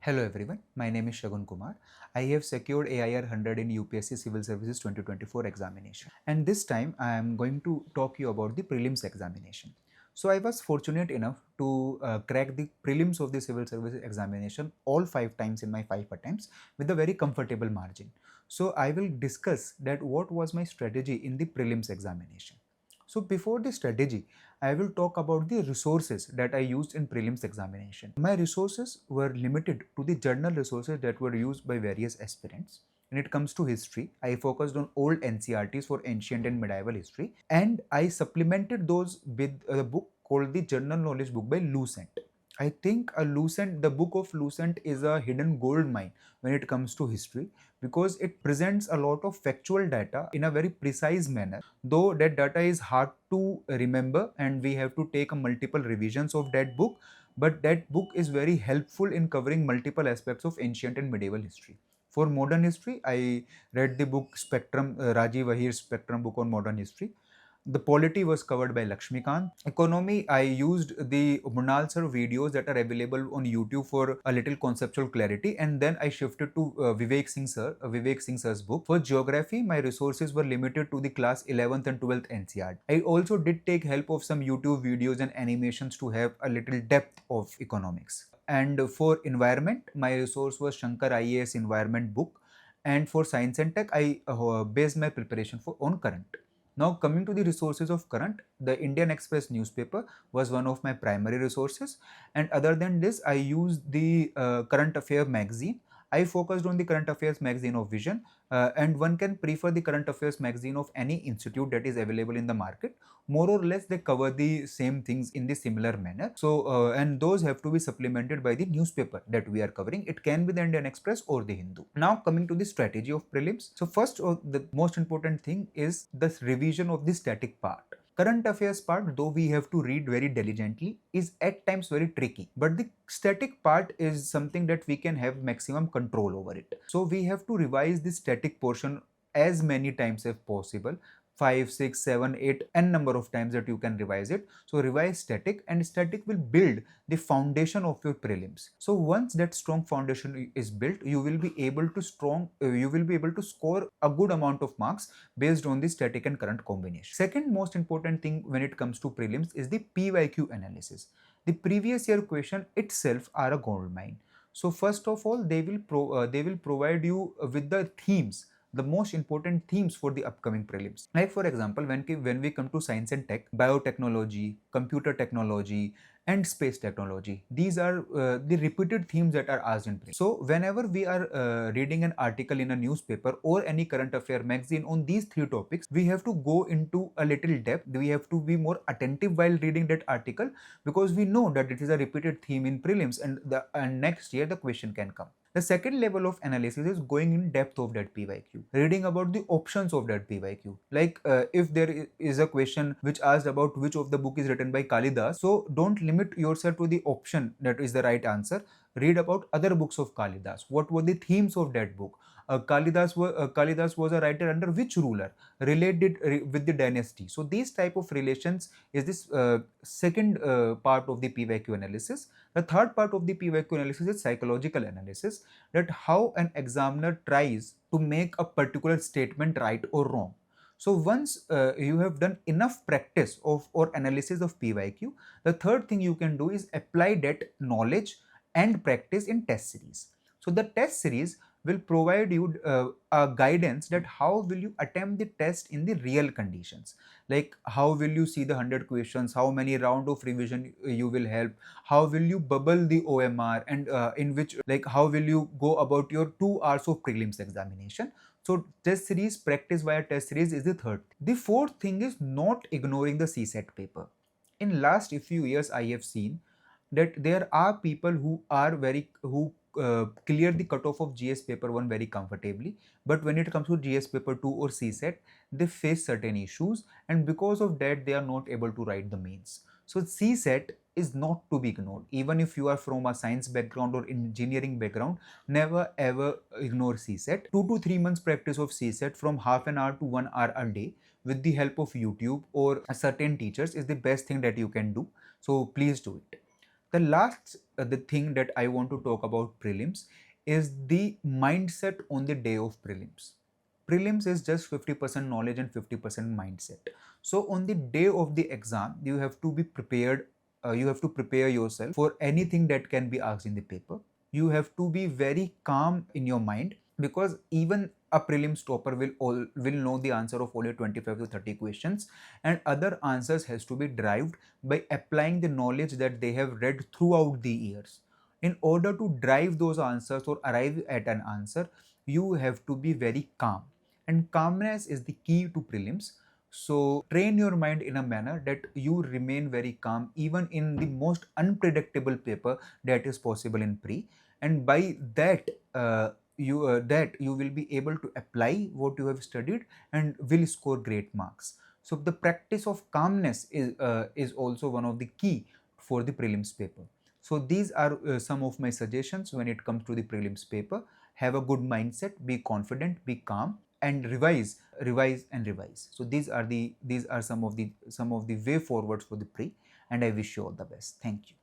Hello everyone, my name is Shagun Kumar. I have secured AIR 100 in UPSC Civil Services 2024 examination. And this time I am going to talk you about the prelims examination. So I was fortunate enough to crack the prelims of the Civil Services examination all 5 times in my 5 attempts with a very comfortable margin. So I will discuss that what was my strategy in the prelims examination. So before the strategy, I will talk about the resources that I used in prelims examination. My resources were limited to the journal resources that were used by various aspirants. When it comes to history, I focused on old NCRTs for ancient and medieval history, and I supplemented those with a book called the General Knowledge Book by Lucent. I think the book of Lucent is a hidden gold mine when it comes to history because it presents a lot of factual data in a very precise manner. Though that data is hard to remember and we have to take multiple revisions of that book, but that book is very helpful in covering multiple aspects of ancient and medieval history. For modern history, I read the book Spectrum, Rajiv Ahir's Spectrum book on modern history. The polity was covered by Lakshmikant. Economy, I used the Mrunal sir videos that are available on YouTube for a little conceptual clarity, and then I shifted to Vivek Singh sir's book. For geography, my resources were limited to the class 11th and 12th NCERT. I also did take help of some YouTube videos and animations to have a little depth of economics. And for environment, my resource was Shankar IAS environment book. And for science and tech, I based my preparation on current. Now coming to the resources of current, the Indian Express newspaper was one of my primary resources, and other than this I used the current affair magazine. I focused on the current affairs magazine of Vision, and one can prefer the current affairs magazine of any institute that is available in the market. More or less they cover the same things in the similar manner. So and those have to be supplemented by the newspaper that we are covering. It can be the Indian Express or the Hindu. Now coming to the strategy of prelims. So first, the most important thing is the revision of the static part. Current affairs part, though we have to read very diligently, is at times very tricky. But the static part is something that we can have maximum control over it. So we have to revise the static portion as many times as possible. 5, 6, 7, 8, n number of times that you can revise it. So revise static, and static will build the foundation of your prelims. So once that strong foundation is built, you will be able to score a good amount of marks based on the static and current combination. Second most important thing when it comes to prelims is the PYQ analysis. The previous year question itself are a gold mine. So first of all, they will provide you with the themes, the most important themes for the upcoming prelims. Like for example, when we come to science and tech, biotechnology, computer technology, and space technology, these are the repeated themes that are asked in prelims. So whenever we are reading an article in a newspaper or any current affair magazine on these three topics, we have to go into a little depth. We have to be more attentive while reading that article because we know that it is a repeated theme in prelims, and next year the question can come. The second level of analysis is going in depth of that PYQ, reading about the options of that PYQ. Like if there is a question which asked about which of the book is written by Kalidas, so don't limit yourself to the option that is the right answer. Read about other books of Kalidas. What were the themes of that book? Kalidas was a writer under which ruler? Related with the dynasty. So these type of relations is this second part of the PYQ analysis. The third part of the PYQ analysis is psychological analysis, that how an examiner tries to make a particular statement right or wrong. So once you have done enough practice of or analysis of PYQ, the third thing you can do is apply that knowledge and practice in test series. So the test series will provide you a guidance that how will you attempt the test in the real conditions. Like how will you see the 100 questions, how many round of revision you will help, how will you bubble the OMR, and in which, like, how will you go about your 2 hours of prelims examination. So test series, practice via test series is the third. The fourth thing is not ignoring the CSET paper. In last few years I have seen that there are people who clear the cutoff of GS paper 1 very comfortably, but when it comes to GS paper 2 or CSET, they face certain issues, and because of that they are not able to write the mains. So CSET is not to be ignored. Even if you are from a science background or engineering background, never ever ignore CSET. 2 to 3 months practice of CSET from half an hour to 1 hour a day with the help of YouTube or certain teachers is the best thing that you can do. So please do it. The last the thing that I want to talk about prelims is the mindset on the day of prelims. Prelims is just 50% knowledge and 50% mindset. So on the day of the exam, you have to be prepared. You have to prepare yourself for anything that can be asked in the paper. You have to be very calm in your mind, because even a prelims topper will know the answer of only 25 to 30 questions, and other answers has to be derived by applying the knowledge that they have read throughout the years. In order to drive those answers or arrive at an answer, you have to be very calm, and calmness is the key to prelims. So train your mind in a manner that you remain very calm even in the most unpredictable paper that is possible in pre, and by that you will be able to apply what you have studied and will score great marks. So the practice of calmness is also one of the key for the prelims paper. So these are some of my suggestions when it comes to the prelims paper. Have a good mindset, be confident, be calm, and revise and revise. So these are some of the way forwards for the pre, and I wish you all the best. Thank you.